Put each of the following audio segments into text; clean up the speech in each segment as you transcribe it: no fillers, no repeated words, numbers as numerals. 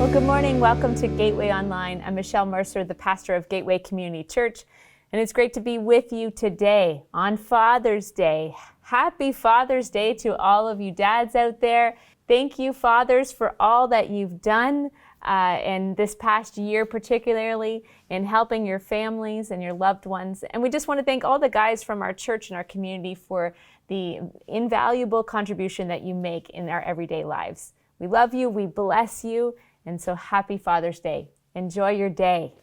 Well, good morning. Welcome to Gateway Online. I'm Michelle Mercer, the pastor of Gateway Community Church, and it's great to be with you today on Father's Day. Happy Father's Day to all of you dads out there. Thank you, fathers, for all that you've done in this past year, particularly in helping your families and your loved ones. And we just want to thank all the guys from our church and our community for the invaluable contribution that you make in our everyday lives. We love you, we bless you, and so happy Father's Day. Enjoy your day.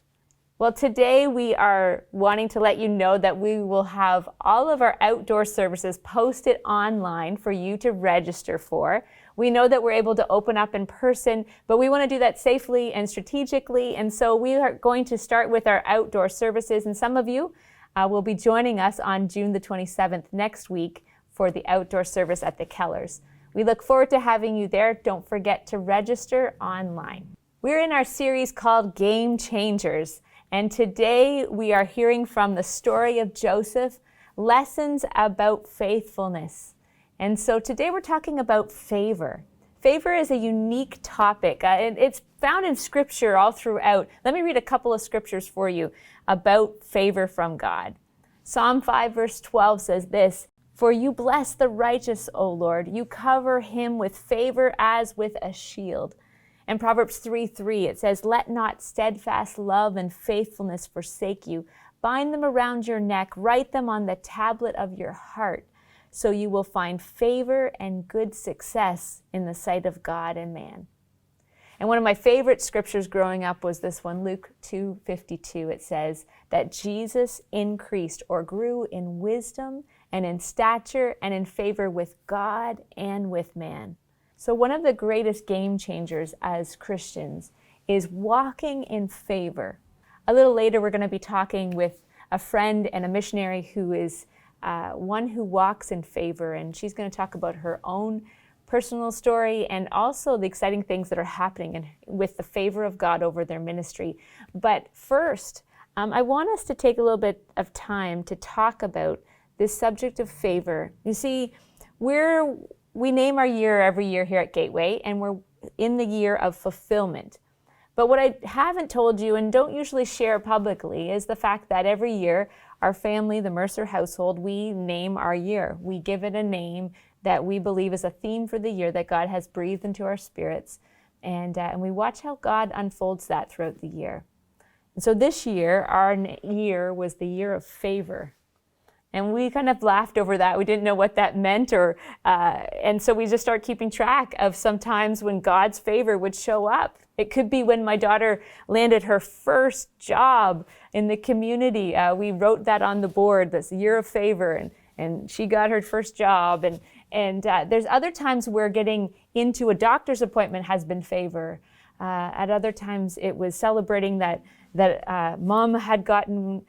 Well, today we are wanting to let you know that we will have all of our outdoor services posted online for you to register for. We know that we're able to open up in person, but we want to do that safely and strategically, and so we are going to start with our outdoor services, and some of you will be joining us on June the 27th next week for the outdoor service at the Kellers. We look forward to having you there. Don't forget to register online. We're in our series called Game Changers, and today we are hearing from the story of Joseph, lessons about faithfulness. And so today we're talking about favor. Favor is a unique topic. It's found in Scripture all throughout. Let me read a couple of scriptures for you about favor from God. Psalm 5 verse 12 says this, "For you bless the righteous, O Lord. You cover him with favor as with a shield." And Proverbs 3:3, it says, "Let not steadfast love and faithfulness forsake you. Bind them around your neck. Write them on the tablet of your heart. So you will find favor and good success in the sight of God and man." And one of my favorite scriptures growing up was this one, Luke 2:52. It says that Jesus increased or grew in wisdom and in stature and in favor with God and with man. So one of the greatest game changers as Christians is walking in favor. A little later, we're going to be talking with a friend and a missionary who is one who walks in favor, and she's going to talk about her own personal story and also the exciting things that are happening with the favor of God over their ministry. But first, I want us to take a little bit of time to talk about this subject of favor. You see, we name our year every year here at Gateway, and we're in the year of fulfillment. But what I haven't told you and don't usually share publicly is the fact that every year, our family, the Mercer household, we name our year. We give it a name that we believe is a theme for the year that God has breathed into our spirits. And we watch how God unfolds that throughout the year. And so this year, our year was the year of favor. And we kind of laughed over that. We didn't know what that meant, and so we just started keeping track of sometimes when God's favor would show up. It could be when my daughter landed her first job in the community. We wrote that on the board, this year of favor, and she got her first job. And there's other times where getting into a doctor's appointment has been favor. At other times, it was celebrating that mom had gotten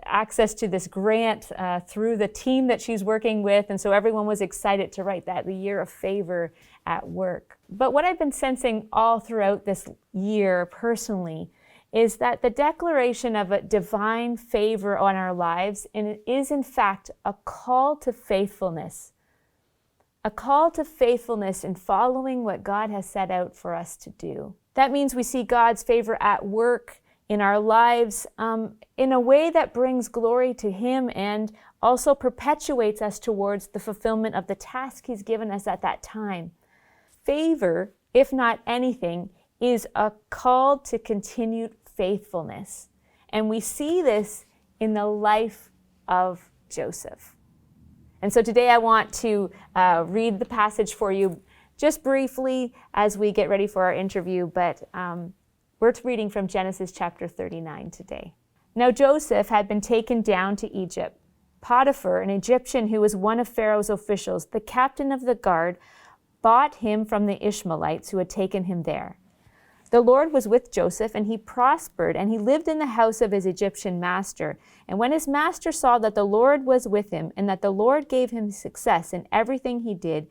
access to this grant through the team that she's working with, and so everyone was excited to write that, the year of favor at work. But what I've been sensing all throughout this year personally is that the declaration of a divine favor on our lives is in fact a call to faithfulness. A call to faithfulness in following what God has set out for us to do. That means we see God's favor at work in our lives in a way that brings glory to Him and also perpetuates us towards the fulfillment of the task He's given us at that time. Favor, if not anything, is a call to continued faithfulness. And we see this in the life of Joseph. And so today I want to read the passage for you just briefly as we get ready for our interview, but we're reading from Genesis chapter 39 today. Now Joseph had been taken down to Egypt. Potiphar, an Egyptian who was one of Pharaoh's officials, the captain of the guard, bought him from the Ishmaelites who had taken him there. The Lord was with Joseph, and he prospered, and he lived in the house of his Egyptian master. And when his master saw that the Lord was with him, and that the Lord gave him success in everything he did,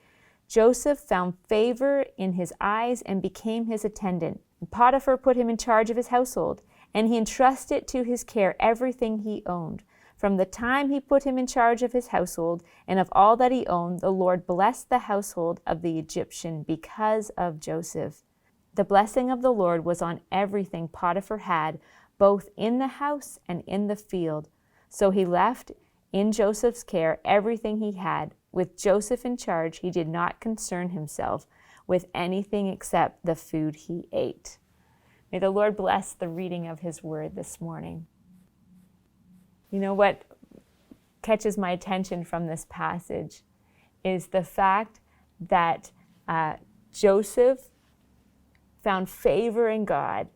Joseph found favor in his eyes and became his attendant. Potiphar put him in charge of his household, and he entrusted to his care everything he owned. From the time he put him in charge of his household and of all that he owned, the Lord blessed the household of the Egyptian because of Joseph. The blessing of the Lord was on everything Potiphar had, both in the house and in the field. So he left in Joseph's care everything he had. With Joseph in charge, he did not concern himself with anything except the food he ate. May the Lord bless the reading of his word this morning. You know what catches my attention from this passage is the fact that Joseph found favor in God,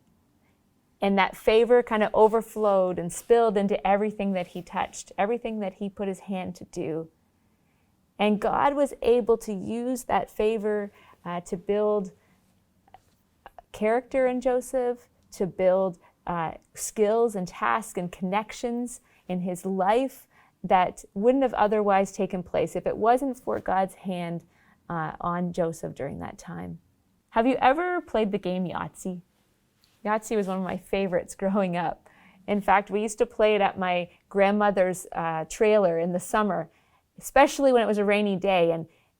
and that favor kind of overflowed and spilled into everything that he touched, everything that he put his hand to do. And God was able to use that favor to build character in Joseph, to build skills and tasks and connections in his life that wouldn't have otherwise taken place if it wasn't for God's hand on Joseph during that time. Have you ever played the game Yahtzee? Yahtzee was one of my favorites growing up. In fact, we used to play it at my grandmother's trailer in the summer, especially when it was a rainy day.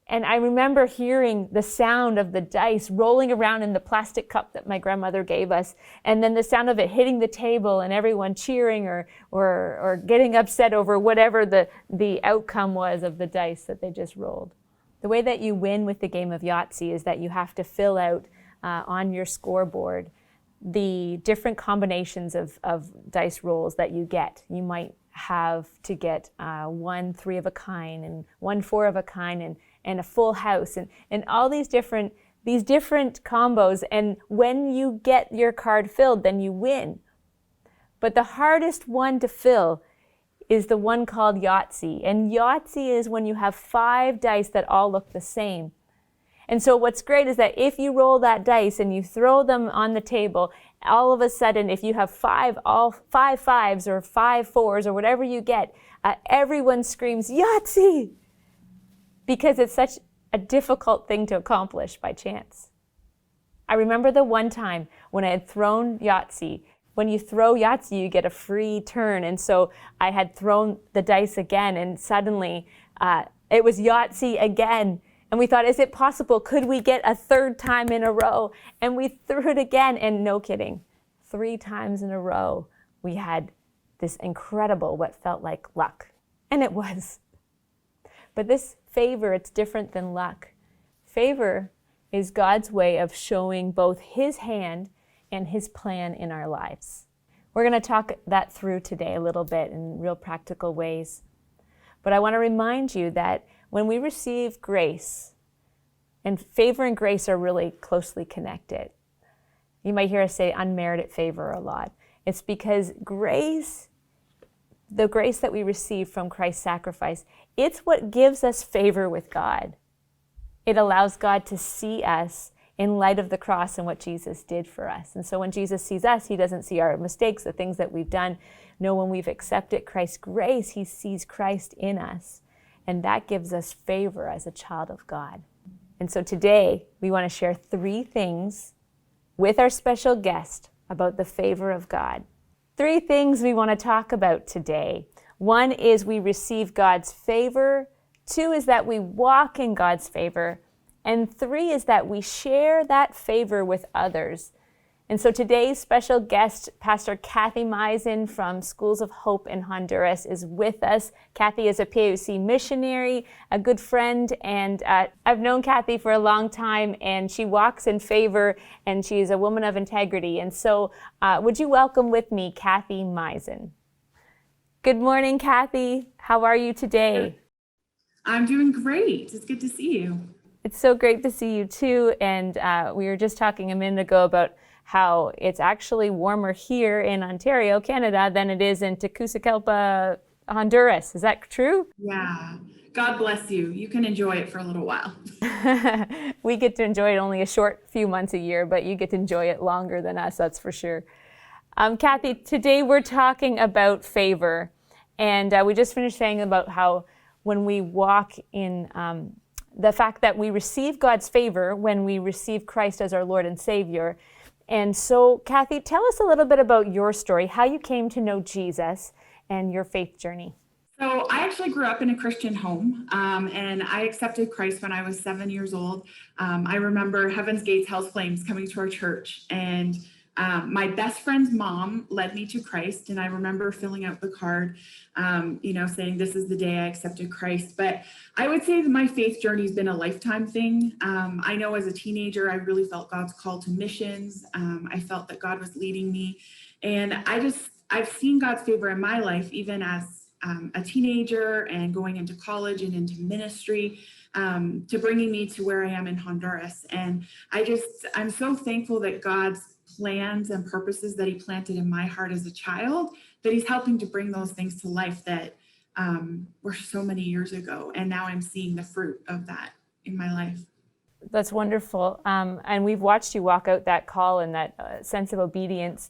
And I remember hearing the sound of the dice rolling around in the plastic cup that my grandmother gave us, and then the sound of it hitting the table and everyone cheering or getting upset over whatever the outcome was of the dice that they just rolled. The way that you win with the game of Yahtzee is that you have to fill out on your scoreboard the different combinations of dice rolls that you get. You might have to get one 3 of a kind and one 4 of a kind and a full house and all these different combos. And when you get your card filled, then you win. But the hardest one to fill is the one called Yahtzee. And Yahtzee is when you have 5 dice that all look the same. And so what's great is that if you roll that dice and you throw them on the table, all of a sudden, if you have 5 5s or 5 4s or whatever you get, everyone screams, Yahtzee! Because it's such a difficult thing to accomplish by chance. I remember the one time when I had thrown Yahtzee. When you throw Yahtzee, you get a free turn. And so I had thrown the dice again, and suddenly it was Yahtzee again. And we thought, is it possible? Could we get a 3rd time in a row? And we threw it again, and no kidding, 3 times in a row, we had this incredible, what felt like luck. And it was. But this favor, it's different than luck. Favor is God's way of showing both his hand and his plan in our lives. We're going to talk that through today a little bit in real practical ways. But I want to remind you that when we receive grace, and favor and grace are really closely connected. You might hear us say unmerited favor a lot. It's because grace, the grace that we receive from Christ's sacrifice, it's what gives us favor with God. It allows God to see us in light of the cross and what Jesus did for us. And so when Jesus sees us, he doesn't see our mistakes, the things that we've done. No, when we've accepted Christ's grace, he sees Christ in us. And that gives us favor as a child of God. And so today, we want to share 3 things with our special guest about the favor of God. 3 things we want to talk about today. 1 is we receive God's favor. 2 is that we walk in God's favor. And 3 is that we share that favor with others. And so today's special guest, Pastor Kathy Meisen from Schools of Hope in Honduras, is with us. Kathy is a PAOC missionary, a good friend, and I've known Kathy for a long time, and she walks in favor, and she's a woman of integrity. And so would you welcome with me Kathy Meisen? Good morning, Kathy. How are you today? I'm doing great. It's good to see you. It's so great to see you too. And we were just talking a minute ago about how it's actually warmer here in Ontario, Canada, than it is in Tegucigalpa, Honduras. Is that true? Yeah. God bless you. You can enjoy it for a little while. We get to enjoy it only a short few months a year, but you get to enjoy it longer than us, that's for sure. Kathy, today we're talking about favor. And we just finished saying about how when we walk in the fact that we receive God's favor when we receive Christ as our Lord and Savior. And so, Kathy, tell us a little bit about your story, how you came to know Jesus and your faith journey. So I actually grew up in a Christian home, and I accepted Christ when I was 7 years old. I remember Heaven's Gates, Hell's Flames coming to our church, and my best friend's mom led me to Christ, and I remember filling out the card, saying this is the day I accepted Christ. But I would say that my faith journey has been a lifetime thing. I know as a teenager, I really felt God's call to missions. I felt that God was leading me, and I've seen God's favor in my life, even as a teenager and going into college and into ministry, to bringing me to where I am in Honduras. And I'm so thankful that God's plans and purposes that he planted in my heart as a child, that he's helping to bring those things to life that were so many years ago. And now I'm seeing the fruit of that in my life. That's wonderful. And we've watched you walk out that call and that sense of obedience.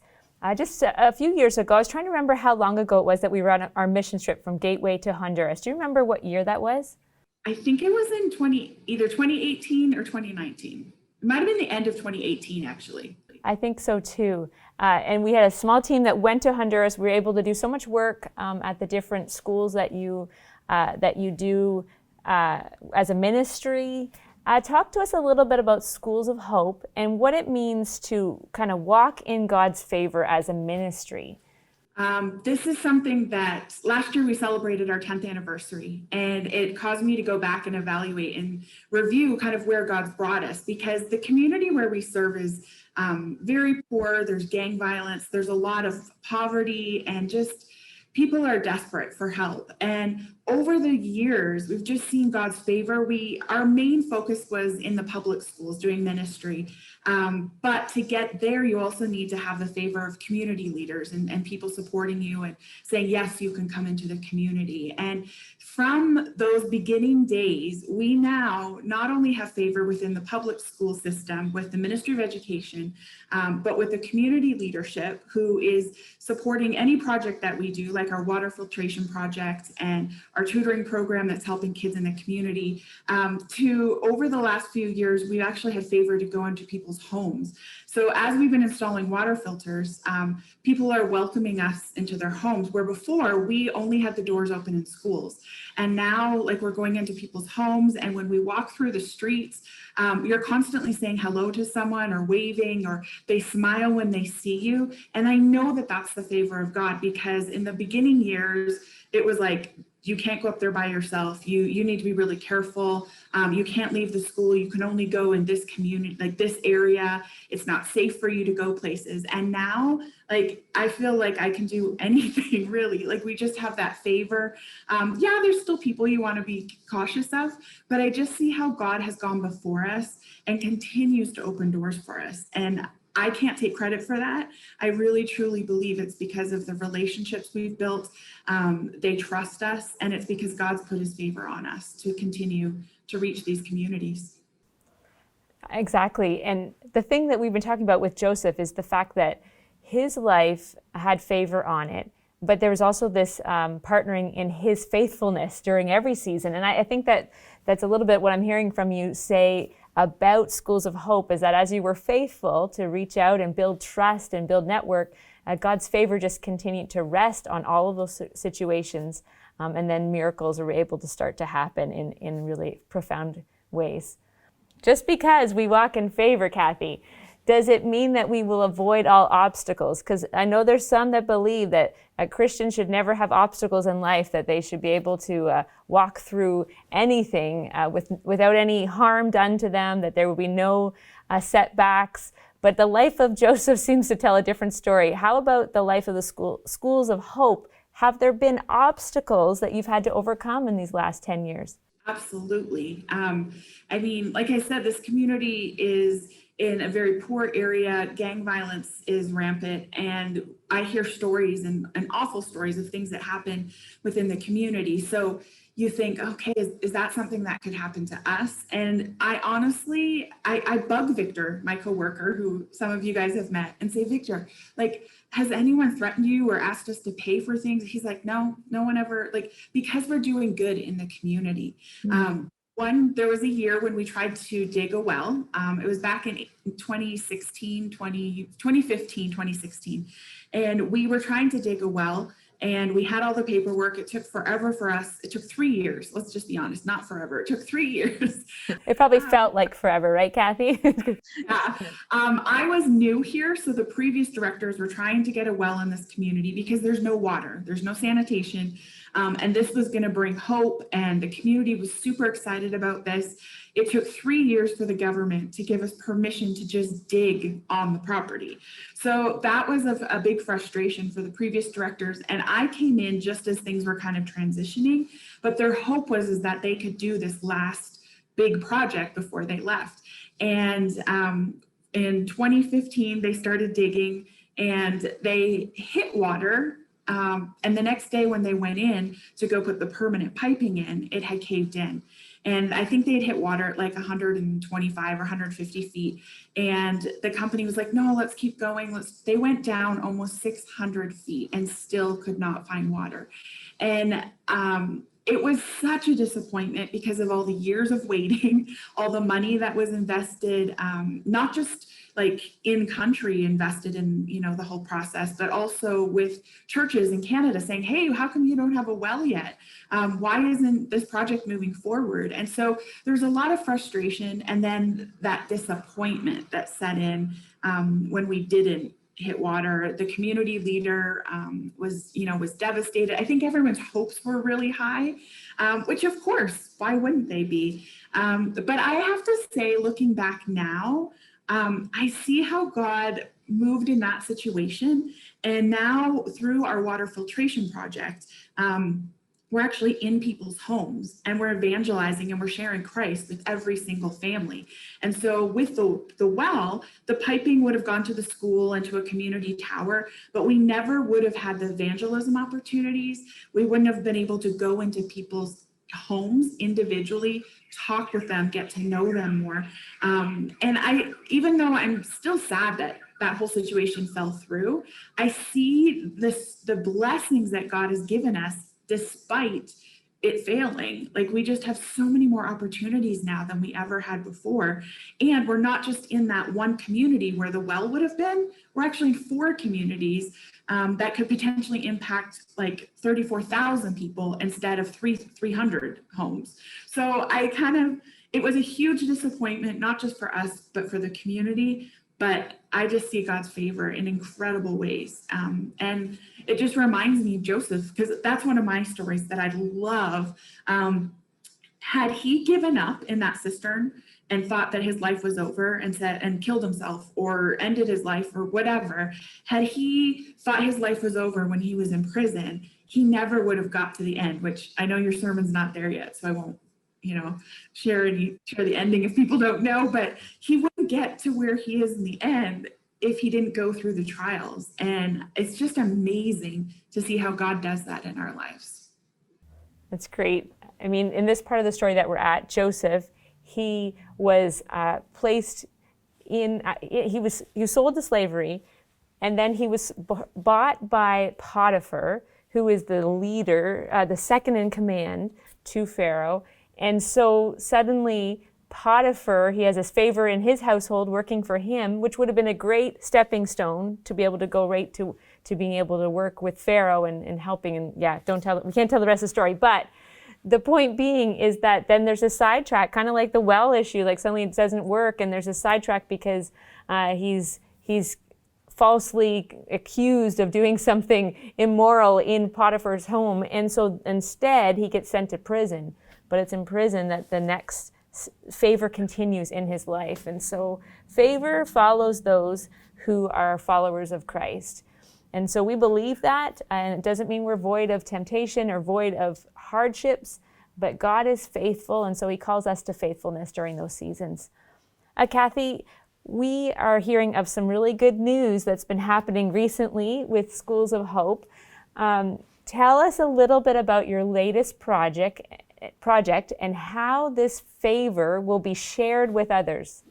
Just a few years ago, I was trying to remember how long ago it was that we were on our mission trip from GateWay to Honduras. Do you remember what year that was? I think it was in either 2018 or 2019. It might have been the end of 2018, actually. I think so too. And we had a small team that went to Honduras. We were able to do so much work at the different schools that you do as a ministry. Talk to us a little bit about Schools of Hope and what it means to kind of walk in God's favor as a ministry. This is something that last year we celebrated our 10th anniversary, and it caused me to go back and evaluate and review kind of where God's brought us, because the community where we serve is very poor. There's gang violence. There's a lot of poverty, and just people are desperate for help. And over the years, we've just seen God's favor. Our main focus was in the public schools doing ministry. But to get there, you also need to have the favor of community leaders and people supporting you and saying, yes, you can come into the community. And from those beginning days, we now not only have favor within the public school system with the Ministry of Education, but with the community leadership who is supporting any project that we do, like our water filtration project and our tutoring program that's helping kids in the community. To over the last few years, we've actually had favor to go into people's homes. So as we've been installing water filters, people are welcoming us into their homes, where before we only had the doors open in schools. And now, like, we're going into people's homes, and when we walk through the streets, you're constantly saying hello to someone or waving, or they smile when they see you. And I know that that's the favor of God, because in the beginning years, it was like, you can't go up there by yourself. You need to be really careful. You can't leave the school. You can only go in this community, like this area. It's not safe for you to go places. And now, like, I feel like I can do anything, really. Like, we just have that favor. Yeah, there's still people you want to be cautious of, but I just see how God has gone before us and continues to open doors for us. And I can't take credit for that. I really, truly believe it's because of the relationships we've built. They trust us, and it's because God's put his favor on us to continue to reach these communities. Exactly. And the thing that we've been talking about with Joseph is the fact that his life had favor on it, but there was also this partnering in his faithfulness during every season. And I think that that's a little bit what I'm hearing from you say about Schools of Hope, is that as you were faithful to reach out and build trust and build network, God's favor just continued to rest on all of those situations, and then miracles are able to start to happen in really profound ways. Just because we walk in favor, Kathy, does it mean that we will avoid all obstacles? Because I know there's some that believe that a Christian should never have obstacles in life, that they should be able to walk through anything without any harm done to them, that there will be no setbacks. But the life of Joseph seems to tell a different story. How about the life of the Schools of Hope? Have there been obstacles that you've had to overcome in these last 10 years? Absolutely. I mean, like I said, this community is in a very poor area. Gang violence is rampant, and I hear stories and awful stories of things that happen within the community. So you think, okay, is that something that could happen to us? And I honestly, I bug Victor, my coworker, who some of you guys have met, and say, Victor, like, has anyone threatened you or asked us to pay for things? He's like, no one ever, like, because we're doing good in the community. Mm-hmm. There was a year when we tried to dig a well. It was back in 2015, 2016. And we were trying to dig a well. and we had all the paperwork. It took forever for us. It took 3 years. Let's just be honest, not forever. It took 3 years. It probably felt like forever, right, Kathy? Yeah. I was new here, so the previous directors were trying to get a well in this community because there's no water, there's no sanitation, and this was going to bring hope, and the community was super excited about this. It took 3 years for the government to give us permission to just dig on the property. So that was a big frustration for the previous directors, and I came in just as things were kind of transitioning, but their hope was that they could do this last big project before they left. And in 2015, they started digging and they hit water. And the next day when they went in to go put the permanent piping in, it had caved in. And I think they'd hit water at like 125 or 150 feet. And the company was like, no, let's keep going. They went down almost 600 feet and still could not find water. And it was such a disappointment because of all the years of waiting, all the money that was invested, not just like in country invested in, the whole process, but also with churches in Canada saying, hey, how come you don't have a well yet? Why isn't this project moving forward? And so there's a lot of frustration, and then that disappointment that set in when we didn't hit water. The community leader was devastated. I think everyone's hopes were really high, which of course, why wouldn't they be? But I have to say, looking back now, I see how God moved in that situation. And now through our water filtration project, we're actually in people's homes and we're evangelizing and we're sharing Christ with every single family. And so with the well, the piping would have gone to the school and to a community tower, but we never would have had the evangelism opportunities. We wouldn't have been able to go into people's homes individually, talk with them, get to know them more. And even though I'm still sad that whole situation fell through, I see the blessings that God has given us despite it failing. Like, we just have so many more opportunities now than we ever had before. And we're not just in that one community where the well would have been, we're actually in 4 communities that could potentially impact like 34,000 people instead of 300 homes. So it was a huge disappointment, not just for us, but for the community. But I just see God's favor in incredible ways. And it just reminds me of Joseph, because that's one of my stories that I love. Had he given up in that cistern and thought that his life was over and killed himself or ended his life or whatever, had he thought his life was over when he was in prison, he never would have got to the end, which I know your sermon's not there yet, so I won't share the ending if people don't know, but he wouldn't get to where he is in the end if he didn't go through the trials. And it's just amazing to see how God does that in our lives. That's great. I mean, in this part of the story that we're at, Joseph, he was placed in, he was sold to slavery, and then he was bought by Potiphar, who is the leader, the second in command to Pharaoh. And so suddenly Potiphar, he has his favor in his household working for him, which would have been a great stepping stone to be able to go right to being able to work with Pharaoh and helping. And yeah, we can't tell the rest of the story. But the point being is that then there's a sidetrack, kind of like the well issue, like suddenly it doesn't work, and there's a sidetrack because he's falsely accused of doing something immoral in Potiphar's home. And so instead he gets sent to prison. But it's in prison that the next favor continues in his life. And so favor follows those who are followers of Christ. And so we believe that, and it doesn't mean we're void of temptation or void of hardships, but God is faithful, and so he calls us to faithfulness during those seasons. Kathy, we are hearing of some really good news that's been happening recently with Schools of Hope. Tell us a little bit about your latest project and how this favor will be shared with others.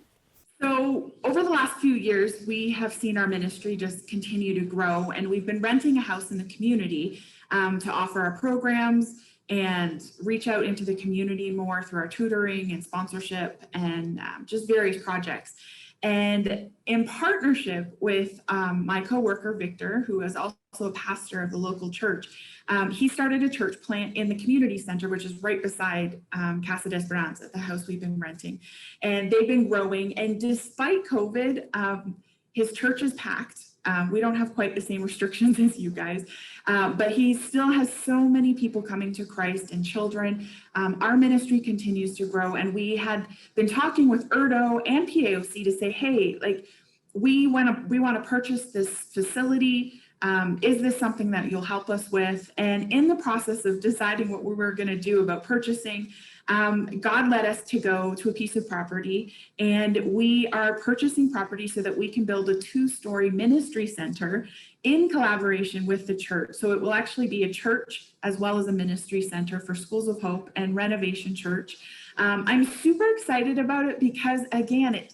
So over the last few years, we have seen our ministry just continue to grow, and we've been renting a house in the community to offer our programs and reach out into the community more through our tutoring and sponsorship and just various projects. And in partnership with my coworker, Victor, who is also a pastor of the local church, he started a church plant in the community center, which is right beside Casa de Esperanza, the house we've been renting. And they've been growing. And despite COVID, his church is packed. We don't have quite the same restrictions as you guys, but he still has so many people coming to Christ and children. Our ministry continues to grow, and we had been talking with Erdo and PAOC to say, hey, like we want to purchase this facility. Is this something that you'll help us with? And in the process of deciding what we were going to do about purchasing, God led us to go to a piece of property, and we are purchasing property so that we can build a 2-story ministry center in collaboration with the church. So it will actually be a church as well as a ministry center for Schools of Hope and Renovation Church. I'm super excited about it because, again,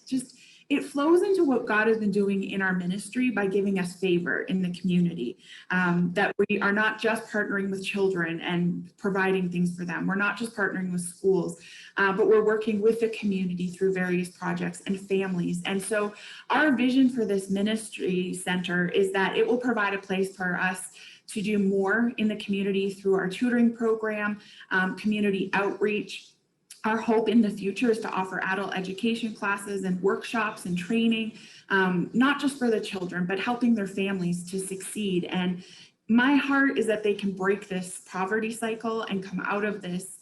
it flows into what God has been doing in our ministry by giving us favor in the community, that we are not just partnering with children and providing things for them. We're not just partnering with schools, but we're working with the community through various projects and families. And so our vision for this ministry center is that it will provide a place for us to do more in the community through our tutoring program, community outreach. Our hope in the future is to offer adult education classes and workshops and training, not just for the children, but helping their families to succeed. And my heart is that they can break this poverty cycle and come out of this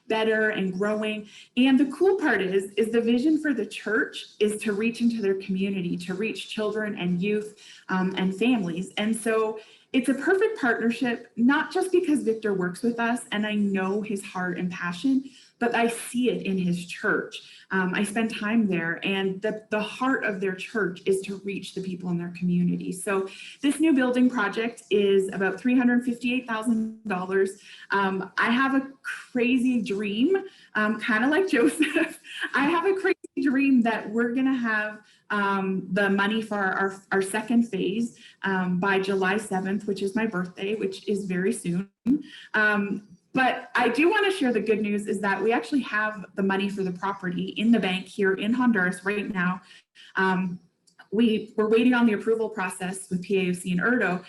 better and growing. And the cool part is the vision for the church is to reach into their community, to reach children and youth and families. And so it's a perfect partnership, not just because Victor works with us and I know his heart and passion, but I see it in his church. I spend time there, and the heart of their church is to reach the people in their community. So this new building project is about $358,000. I have a crazy dream, kind of like Joseph. I have a crazy dream that we're gonna have the money for our second phase by July 7th, which is my birthday, which is very soon. But I do want to share the good news is that we actually have the money for the property in the bank here in Honduras right now. We're waiting on the approval process with PAOC and Erdo,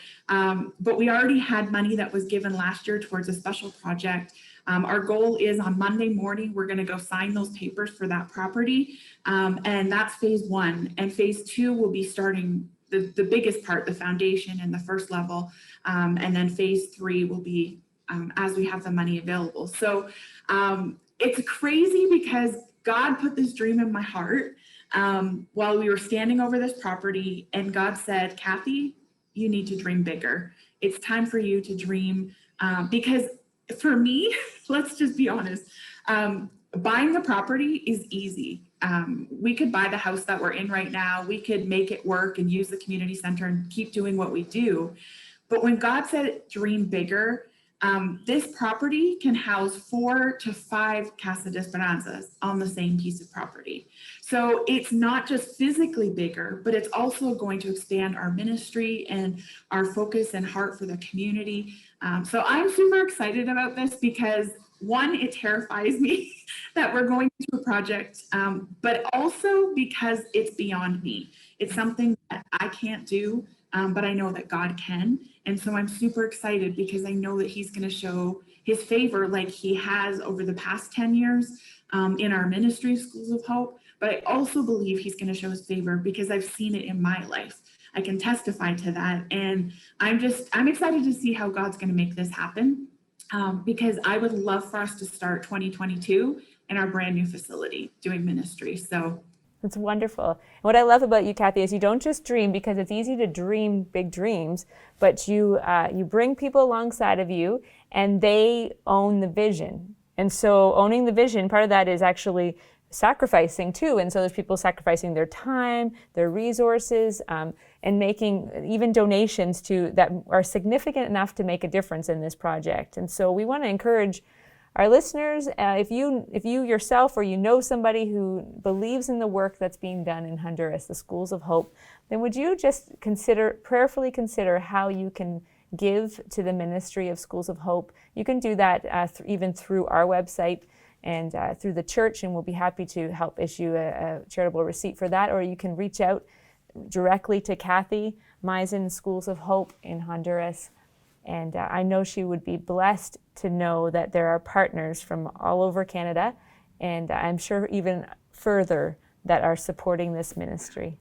but we already had money that was given last year towards a special project. Our goal is on Monday morning, we're going to go sign those papers for that property. And that's phase 1. And phase 2 will be starting the biggest part, the foundation and the first level. And then phase 3 will be as we have the money available. So it's crazy because God put this dream in my heart while we were standing over this property, and God said, Kathy, you need to dream bigger. It's time for you to dream because for me, let's just be honest, buying the property is easy. We could buy the house that we're in right now. We could make it work and use the community center and keep doing what we do. But when God said dream bigger, this property can house 4 to 5 Casa de Esperanzas on the same piece of property. So it's not just physically bigger, but it's also going to expand our ministry and our focus and heart for the community. So I'm super excited about this because, one, it terrifies me that we're going to a project, but also because it's beyond me. It's something that I can't do, but I know that God can. And so I'm super excited because I know that he's going to show his favor like he has over the past 10 years in our ministry, Schools of Hope. But I also believe he's going to show his favor because I've seen it in my life. I can testify to that. And I'm excited to see how God's going to make this happen because I would love for us to start 2022 in our brand new facility doing ministry. So that's wonderful. What I love about you, Kathy, is you don't just dream, because it's easy to dream big dreams, but you bring people alongside of you and they own the vision. And so owning the vision, part of that is actually sacrificing too. And so there's people sacrificing their time, their resources, and making even donations that are significant enough to make a difference in this project. And so we want to encourage our listeners, if you yourself or you know somebody who believes in the work that's being done in Honduras, the Schools of Hope, then would you just prayerfully consider how you can give to the ministry of Schools of Hope? You can do that even through our website. and through the church, and we'll be happy to help issue a charitable receipt for that. Or you can reach out directly to Kathy Meisen, Schools of Hope in Honduras. And I know she would be blessed to know that there are partners from all over Canada, and I'm sure even further, that are supporting this ministry.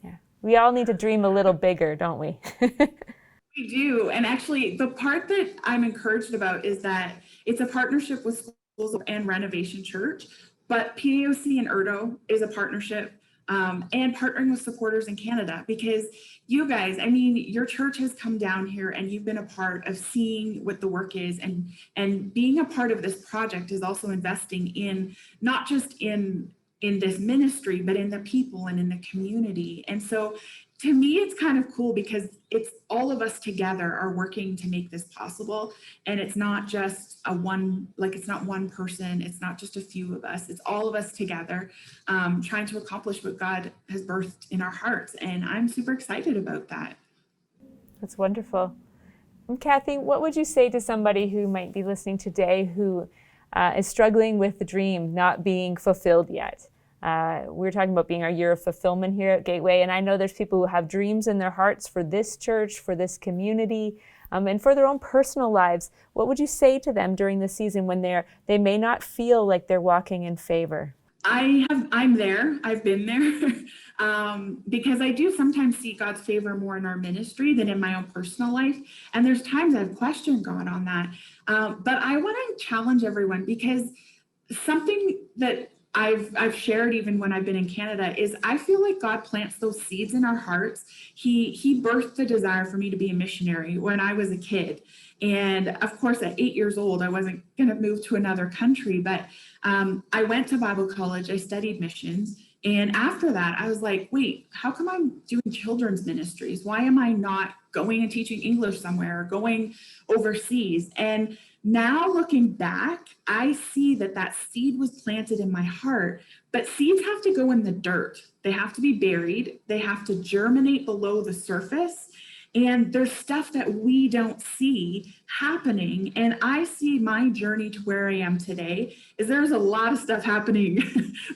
Yeah, we all need to dream a little bigger, don't we? We do. And actually, the part that I'm encouraged about is that it's a partnership with Schools and Renovation Church, but PAOC and Erdo is a partnership, and partnering with supporters in Canada, because you guys, I mean, your church has come down here and you've been a part of seeing what the work is, and being a part of this project is also investing in not just in this ministry, but in the people and in the community. And so to me, it's kind of cool because it's all of us together are working to make this possible. And it's not just it's not one person, it's not just a few of us, it's all of us together, trying to accomplish what God has birthed in our hearts. And I'm super excited about that. That's wonderful. And Kathy, what would you say to somebody who might be listening today who is struggling with the dream not being fulfilled yet? We're talking about being our year of fulfillment here at GateWay, and I know there's people who have dreams in their hearts for this church, for this community, and for their own personal lives. What would you say to them during the season when they may not feel like they're walking in favor? I'm there. I've been there because I do sometimes see God's favor more in our ministry than in my own personal life. And there's times I've questioned God on that. But I want to challenge everyone, because something that I've shared even when I've been in Canada is I feel like God plants those seeds in our hearts. He birthed the desire for me to be a missionary when I was a kid. And of course, at 8 years old, I wasn't going to move to another country, but I went to Bible college, I studied missions. And after that, I was like, wait, how come I'm doing children's ministries? Why am I not going and teaching English somewhere or going overseas? And now looking back, I see that seed was planted in my heart, but seeds have to go in the dirt. They have to be buried. They have to germinate below the surface. And there's stuff that we don't see happening. And I see my journey to where I am today is there's a lot of stuff happening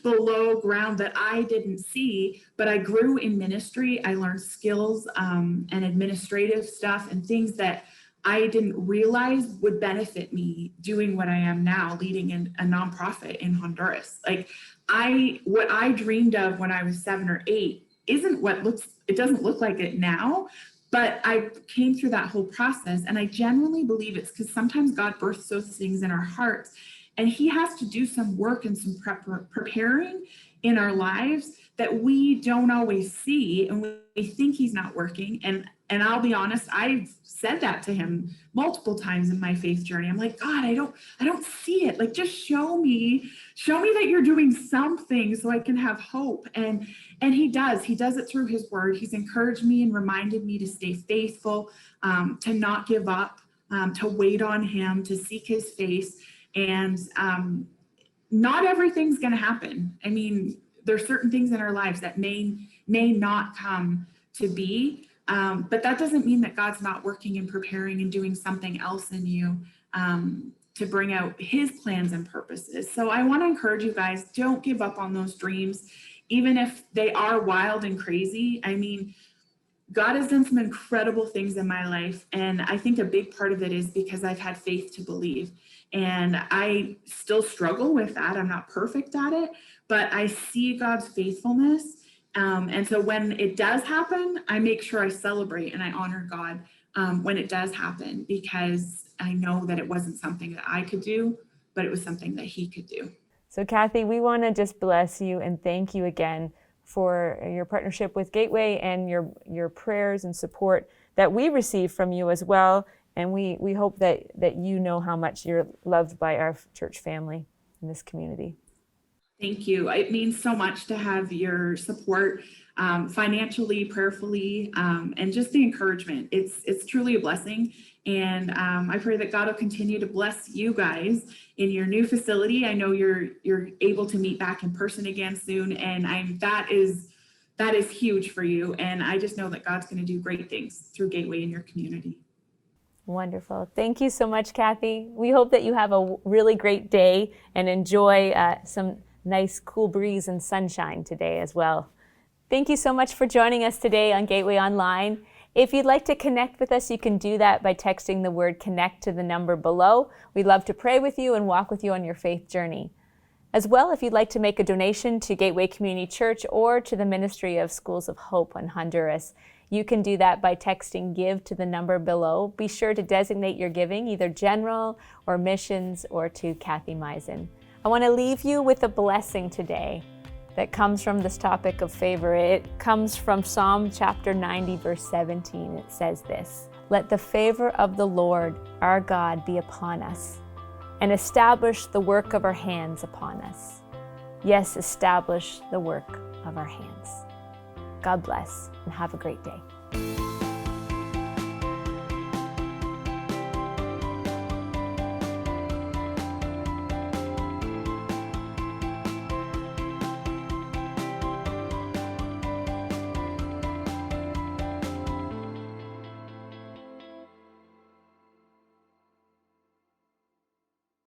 below ground that I didn't see, but I grew in ministry. I learned skills and administrative stuff and things that I didn't realize would benefit me doing what I am now, leading a nonprofit in Honduras. Like what I dreamed of when I was 7 or 8 isn't it doesn't look like it now. But I came through that whole process, and I genuinely believe it's because sometimes God births those things in our hearts, and He has to do some work and some preparing in our lives that we don't always see, and we think He's not working. And I'll be honest, I've said that to Him multiple times in my faith journey. I'm like, God, I don't see it. Like, just show me that you're doing something so I can have hope. And He does it through His word. He's encouraged me and reminded me to stay faithful, to not give up, to wait on Him, to seek His face. And not everything's going to happen. I mean, there's certain things in our lives that may not come to be. But that doesn't mean that God's not working and preparing and doing something else in you to bring out His plans and purposes. So I want to encourage you guys, don't give up on those dreams, even if they are wild and crazy. I mean, God has done some incredible things in my life. And I think a big part of it is because I've had faith to believe. And I still struggle with that. I'm not perfect at it, but I see God's faithfulness. And so when it does happen, I make sure I celebrate and I honor God when it does happen, because I know that it wasn't something that I could do, but it was something that He could do. So Kathy, we want to just bless you and thank you again for your partnership with GateWay and your prayers and support that we receive from you as well. And we hope that you know how much you're loved by our church family in this community. Thank you. It means so much to have your support financially, prayerfully, and just the encouragement. It's truly a blessing. And I pray that God will continue to bless you guys in your new facility. I know you're able to meet back in person again soon, and that is huge for you. And I just know that God's going to do great things through GateWay in your community. Wonderful. Thank you so much, Kathy. We hope that you have a really great day and enjoy some nice cool breeze and sunshine today as well. Thank you so much for joining us today on Gateway Online. If you'd like to connect with us, you can do that by texting the word connect to the number below. We'd love to pray with you and walk with you on your faith journey. As well, if you'd like to make a donation to Gateway Community Church or to the Ministry of Schools of Hope in Honduras, you can do that by texting give to the number below. Be sure to designate your giving, either general or missions or to Kathy Meisen. I want to leave you with a blessing today that comes from this topic of favor. It comes from Psalm chapter 90, verse 17. It says this: "Let the favor of the Lord our God be upon us, and establish the work of our hands upon us." Yes, establish the work of our hands. God bless and have a great day.